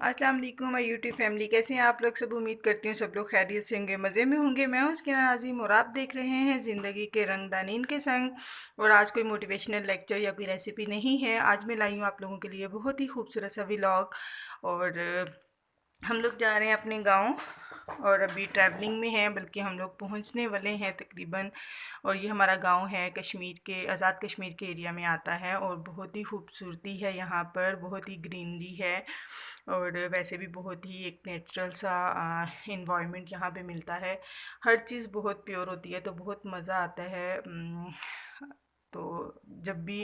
अस्सलाम वालेकुम my YouTube family, कैसे हैं आप लोग। सब उम्मीद करती हूँ सब लोग खैरियत से होंगे, मज़े में होंगे। मैं हूँ उसकी नाज़ीम और आप देख रहे हैं ज़िंदगी के रंगदानीन के संग। और आज कोई मोटिवेशनल लेक्चर या कोई रेसिपी नहीं है। आज मैं लाई हूँ आप लोगों के लिए बहुत ही खूबसूरत सा व्लॉग। और हम लोग जा रहे हैं अपने गांव और अभी ट्रैवलिंग में हैं, बल्कि हम लोग पहुंचने वाले हैं तकरीबन। और ये हमारा गांव है, कश्मीर के आज़ाद कश्मीर के एरिया में आता है और बहुत ही खूबसूरती है यहाँ पर, बहुत ही ग्रीनरी है। और वैसे भी बहुत ही एक नेचुरल सा इन्वायरमेंट यहाँ पे मिलता है। हर चीज़ बहुत प्योर होती है तो बहुत मज़ा आता है। तो जब भी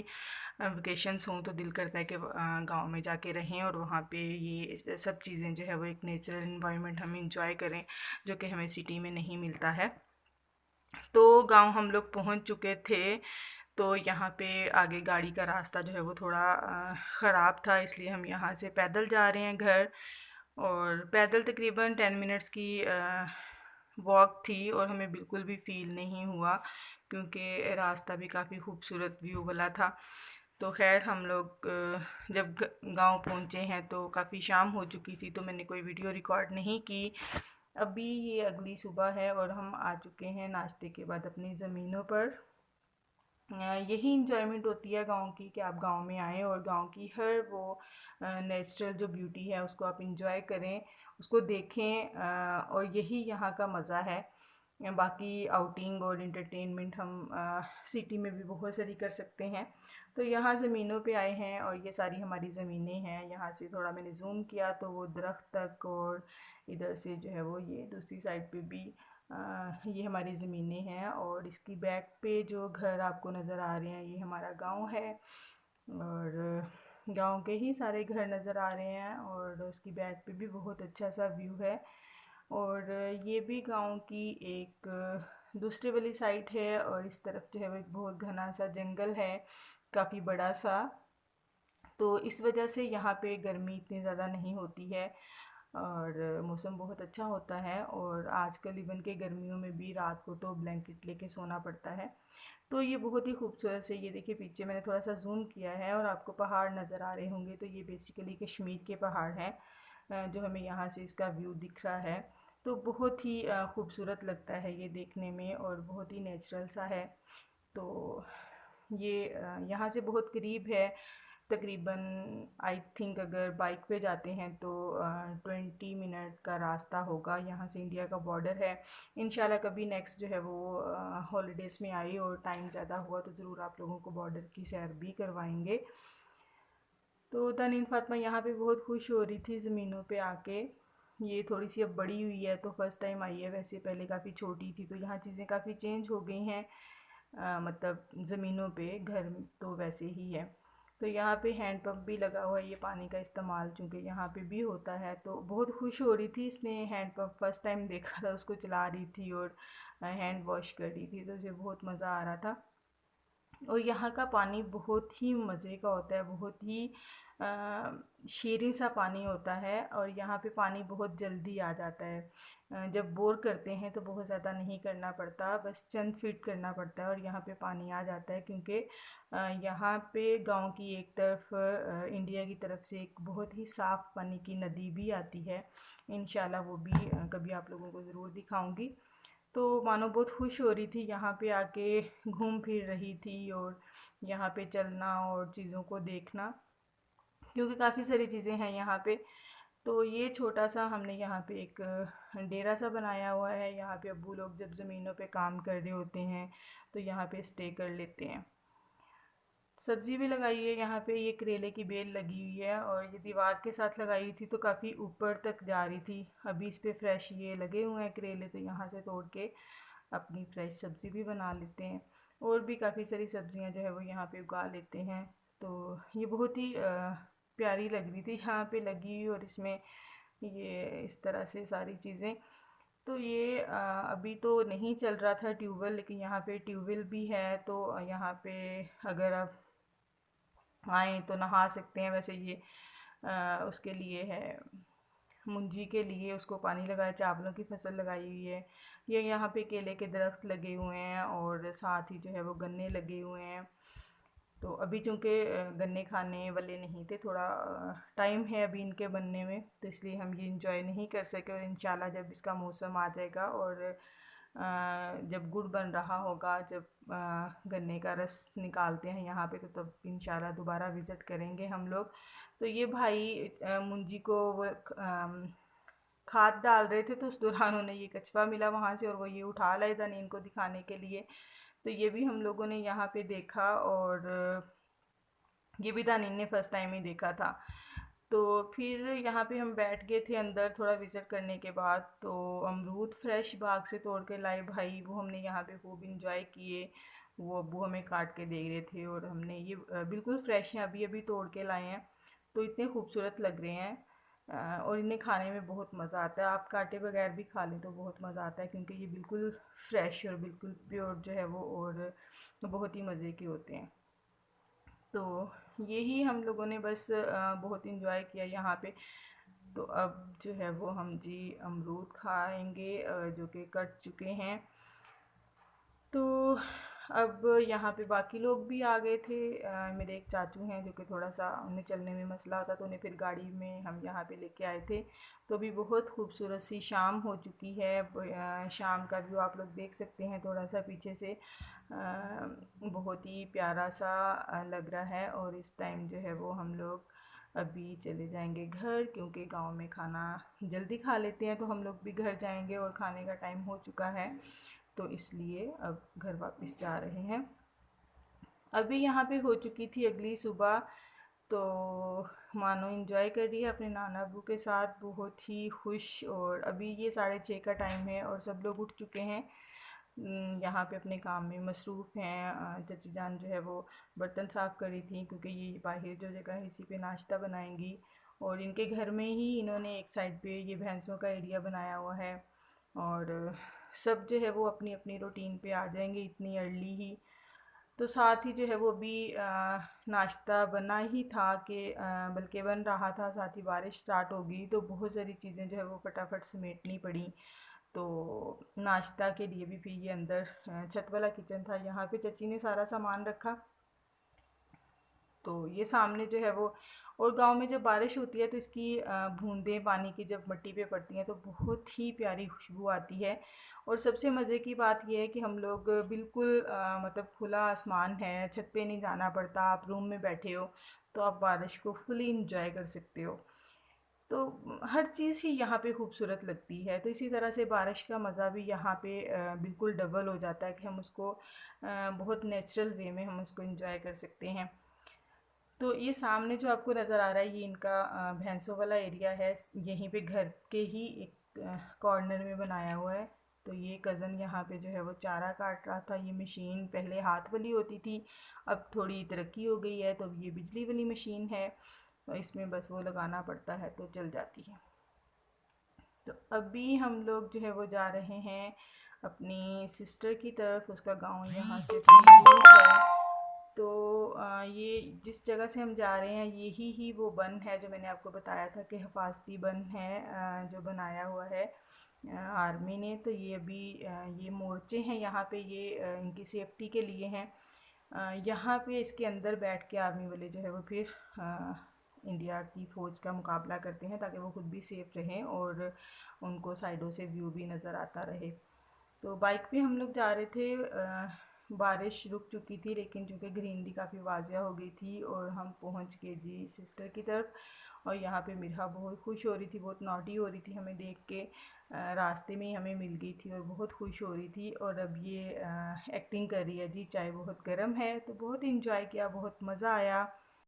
वेकेशंस हों तो दिल करता है कि गांव में जाके रहें और वहाँ पे ये सब चीज़ें जो है वो एक नेचुरल इन्वायरमेंट हम इंजॉय करें, जो कि हमें सिटी में नहीं मिलता है। तो गांव हम लोग पहुँच चुके थे। तो यहाँ पे आगे गाड़ी का रास्ता जो है वो थोड़ा ख़राब था, इसलिए हम यहाँ से पैदल जा रहे हैं घर। और पैदल तकरीबन 10 मिनट्स की वॉक थी और हमें बिल्कुल भी फ़ील नहीं हुआ, क्योंकि रास्ता भी काफ़ी खूबसूरत व्यू वाला था। तो ख़ैर हम लोग जब गांव पहुँचे हैं तो काफ़ी शाम हो चुकी थी, तो मैंने कोई वीडियो रिकॉर्ड नहीं की। अभी ये अगली सुबह है और हम आ चुके हैं नाश्ते के बाद अपनी ज़मीनों पर। यही इंजॉयमेंट होती है गाँव की, कि आप गाँव में आएँ और गाँव की हर वो नेचुरल जो ब्यूटी है उसको आप इंजॉय करें, उसको देखें। और यही यहाँ का मज़ा है। बाकी आउटिंग और इंटरटेनमेंट हम सिटी में भी बहुत सारी कर सकते हैं। तो यहाँ ज़मीनों पे आए हैं और ये सारी हमारी ज़मीनें हैं। यहाँ से थोड़ा मैंने जूम किया तो वो दरख्त तक, और इधर से जो है वो ये दूसरी साइड पे भी ये हमारी ज़मीनें हैं। और इसकी बैक पे जो घर आपको नज़र आ रहे हैं ये हमारा गांव है। और गांव के ही सारे घर नज़र आ रहे हैं और उसकी बैक पे भी बहुत अच्छा सा व्यू है। और ये भी गांव की एक दूसरी वाली साइड है और इस तरफ जो है वो एक बहुत घना सा जंगल है, काफ़ी बड़ा सा। तो इस वजह से यहाँ पे गर्मी इतनी ज़्यादा नहीं होती है और मौसम बहुत अच्छा होता है। और आजकल इवन के गर्मियों में भी रात को तो ब्लैंकेट लेके सोना पड़ता है। तो ये बहुत ही खूबसूरत से, ये देखिए पीछे मैंने थोड़ा सा जूम किया है और आपको पहाड़ नज़र आ रहे होंगे, तो ये बेसिकली कश्मीर के पहाड़ हैं जो हमें यहाँ से इसका व्यू दिख रहा है। तो बहुत ही खूबसूरत लगता है ये देखने में और बहुत ही नेचुरल सा है। तो ये यहाँ से बहुत करीब है, तकरीबन आई थिंक अगर बाइक पे जाते हैं तो 20 मिनट का रास्ता होगा। यहाँ से इंडिया का बॉर्डर है। इंशाल्लाह कभी नेक्स्ट जो है वो हॉलीडेज़ में आई और टाइम ज़्यादा हुआ तो ज़रूर आप लोगों को बॉर्डर की सैर भी करवाएंगे। तो तनीन फातिमा यहाँ पे बहुत खुश हो रही थी ज़मीनों पे आके। ये थोड़ी सी अब बड़ी हुई है तो फर्स्ट टाइम आई है, वैसे पहले काफ़ी छोटी थी। तो यहाँ चीज़ें काफ़ी चेंज हो गई हैं। मतलब ज़मीनों पे, घर तो वैसे ही है। तो यहाँ पे हैंड पंप भी लगा हुआ है, ये पानी का इस्तेमाल चूँकि यहाँ पे भी होता है। तो बहुत खुश हो रही थी, इसने हैंड पंप फर्स्ट टाइम देखा था, उसको चला रही थी और हैंड वॉश कर रही थी, तो उसे बहुत मज़ा आ रहा था। और यहाँ का पानी बहुत ही मज़े का होता है, बहुत ही शीरीं सा पानी होता है और यहाँ पे पानी बहुत जल्दी आ जाता है। जब बोर करते हैं तो बहुत ज़्यादा नहीं करना पड़ता, बस चंद फीट करना पड़ता है और यहाँ पे पानी आ जाता है। क्योंकि यहाँ पे गांव की एक तरफ इंडिया की तरफ से एक बहुत ही साफ़ पानी की नदी भी आती है। इंशाल्लाह वो भी कभी आप लोगों को ज़रूर दिखाऊंगी। तो मानो बहुत खुश हो रही थी, यहाँ पे आके घूम फिर रही थी और यहाँ पे चलना और चीज़ों को देखना, क्योंकि काफ़ी सारी चीज़ें हैं यहाँ पे। तो ये छोटा सा हमने यहाँ पे एक डेरा सा बनाया हुआ है। यहाँ पे अब्बू लोग जब ज़मीनों पे काम कर रहे होते हैं तो यहाँ पे स्टे कर लेते हैं। सब्ज़ी भी लगाई है यहाँ पे, ये करेले की बेल लगी हुई है और ये दीवार के साथ लगाई हुई थी तो काफ़ी ऊपर तक जा रही थी। अभी इस पे फ्रेश ये लगे हुए हैं करेले, तो यहाँ से तोड़ के अपनी फ्रेश सब्ज़ी भी बना लेते हैं। और भी काफ़ी सारी सब्ज़ियाँ जो है वो यहाँ पे उगा लेते हैं। तो ये बहुत ही प्यारी लग रही थी यहाँ पे लगी हुई, और इसमें ये इस तरह से सारी चीज़ें। तो ये अभी तो नहीं चल रहा था ट्यूबवेल, लेकिन यहाँ पे ट्यूबवेल भी है। तो यहाँ पे अगर आप आएँ तो नहा सकते हैं। वैसे ये उसके लिए है, मुंजी के लिए उसको पानी लगाया, चावलों की फसल लगाई हुई है। ये यहाँ पे केले के दरख्त लगे हुए हैं और साथ ही जो है वो गन्ने लगे हुए हैं। तो अभी चूँकि गन्ने खाने वाले नहीं थे, थोड़ा टाइम है अभी इनके बनने में, तो इसलिए हम ये इंजॉय नहीं कर सके। और इंशाल्लाह जब इसका मौसम आ जाएगा और जब गुड़ बन रहा होगा, जब गन्ने का रस निकालते हैं यहाँ पे, तो तब इंशाल्लाह दोबारा विज़िट करेंगे हम लोग। तो ये भाई मुंजी को वो खाद डाल रहे थे, तो उस दौरान उन्हें ये कछुआ मिला वहाँ से और वो ये उठा लाए था नींद को दिखाने के लिए। तो ये भी हम लोगों ने यहाँ पे देखा, और ये भी दानिन ने फर्स्ट टाइम ही देखा था। तो फिर यहाँ पे हम बैठ गए थे अंदर थोड़ा विज़िट करने के बाद। तो अमरूद फ्रेश बाग से तोड़ के लाए भाई, वो हमने यहाँ पे खूब इंजॉय किए। वो अब्बू हमें काट के दे रहे थे, और हमने ये बिल्कुल फ्रेश हैं, अभी अभी तोड़ के लाए हैं। तो इतने खूबसूरत लग रहे हैं, और इन्हें खाने में बहुत मज़ा आता है। आप काटे बगैर भी खा लें तो बहुत मज़ा आता है, क्योंकि ये बिल्कुल फ्रेश और बिल्कुल प्योर जो है वो, और बहुत ही मज़े के होते हैं। तो यही हम लोगों ने बस बहुत इंजॉय किया यहाँ पे। तो अब जो है वो हम जी अमरूद खाएंगे, जो कि कट चुके हैं। तो अब यहाँ पे बाकी लोग भी आ गए थे। मेरे एक चाचू हैं जो कि थोड़ा सा उन्हें चलने में मसला आता, तो उन्हें फिर गाड़ी में हम यहाँ पे लेके आए थे। तो अभी बहुत खूबसूरत सी शाम हो चुकी है। शाम का व्यू आप लोग देख सकते हैं थोड़ा सा पीछे से। बहुत ही प्यारा सा लग रहा है। और इस टाइम जो है वो हम लोग अभी चले जाएंगे घर, क्योंकि गांव में खाना जल्दी खा लेते हैं, तो हम लोग भी घर जाएंगे और खाने का टाइम हो चुका है, तो इसलिए अब घर वापस जा रहे हैं। अभी यहाँ पे हो चुकी थी अगली सुबह। तो मानो इंजॉय कर रही है अपने नाना अबू के साथ, बहुत ही खुश। और अभी ये 6:30 का टाइम है और सब लोग उठ चुके हैं, यहाँ पे अपने काम में मसरूफ़ हैं। चची जान जो है वो बर्तन साफ़ कर रही थी, क्योंकि ये बाहर जो जगह है इसी पे नाश्ता बनाएंगी। और इनके घर में ही इन्होंने एक साइड पे ये भैंसों का एरिया बनाया हुआ है। और सब जो है वो अपनी अपनी रूटीन पे आ जाएंगे इतनी अर्ली ही। तो साथ ही जो है वो अभी नाश्ता बना ही था कि बल्कि बन रहा था, साथ ही बारिश स्टार्ट हो गई, तो बहुत सारी चीज़ें जो है वो फटाफट समेटनी पड़ी। तो नाश्ता के लिए भी फिर ये अंदर छत वाला किचन था, यहाँ पे चची ने सारा सामान रखा। तो ये सामने जो है वो, और गांव में जब बारिश होती है तो इसकी बूंदें पानी की जब मिट्टी पे पड़ती हैं तो बहुत ही प्यारी खुशबू आती है। और सबसे मज़े की बात यह है कि हम लोग बिल्कुल मतलब खुला आसमान है, छत पे नहीं जाना पड़ता, आप रूम में बैठे हो तो आप बारिश को फुली इंजॉय कर सकते हो। तो हर चीज़ ही यहाँ पे खूबसूरत लगती है। तो इसी तरह से बारिश का मज़ा भी यहाँ पे बिल्कुल डबल हो जाता है, कि हम उसको बहुत नेचुरल वे में हम उसको इंजॉय कर सकते हैं। तो ये सामने जो आपको नज़र आ रहा है ये इनका भैंसों वाला एरिया है। यहीं पे घर के ही एक कॉर्नर में बनाया हुआ है। तो ये कज़न यहाँ पे जो है वो चारा काट रहा था। ये मशीन पहले हाथ वाली होती थी, अब थोड़ी तरक्की हो गई है, तो अब ये बिजली वाली मशीन है। तो इसमें बस वो लगाना पड़ता है तो चल जाती है। तो अभी हम लोग जो है वो जा रहे हैं अपनी सिस्टर की तरफ। उसका गांव यहाँ से थोड़ी दूर है। तो ये जिस जगह से हम जा रहे हैं यही ही वो बन है जो मैंने आपको बताया था कि हिफाजती बन है, जो बनाया हुआ है आर्मी ने। तो ये अभी ये मोर्चे हैं यहाँ पे, ये इनकी सेफ्टी के लिए हैं। यहाँ पे इसके अंदर बैठ के आर्मी वाले जो है वो फिर इंडिया की फ़ौज का मुकाबला करते हैं, ताकि वो खुद भी सेफ़ रहें और उनको साइडों से व्यू भी नज़र आता रहे। तो बाइक पे हम लोग जा रहे थे। बारिश रुक चुकी थी, लेकिन चूँकि ग्रीनरी काफ़ी वाजिया हो गई थी और हम पहुँच गए जी सिस्टर की तरफ। और यहाँ पे मिरहा बहुत खुश हो रही थी, बहुत नॉटी हो रही थी हमें देख के। रास्ते में ही हमें मिल गई थी और बहुत खुश हो रही थी। और अब ये एक्टिंग कर रही है जी, चाय बहुत गर्म है। तो बहुत इंजॉय किया, बहुत मज़ा आया।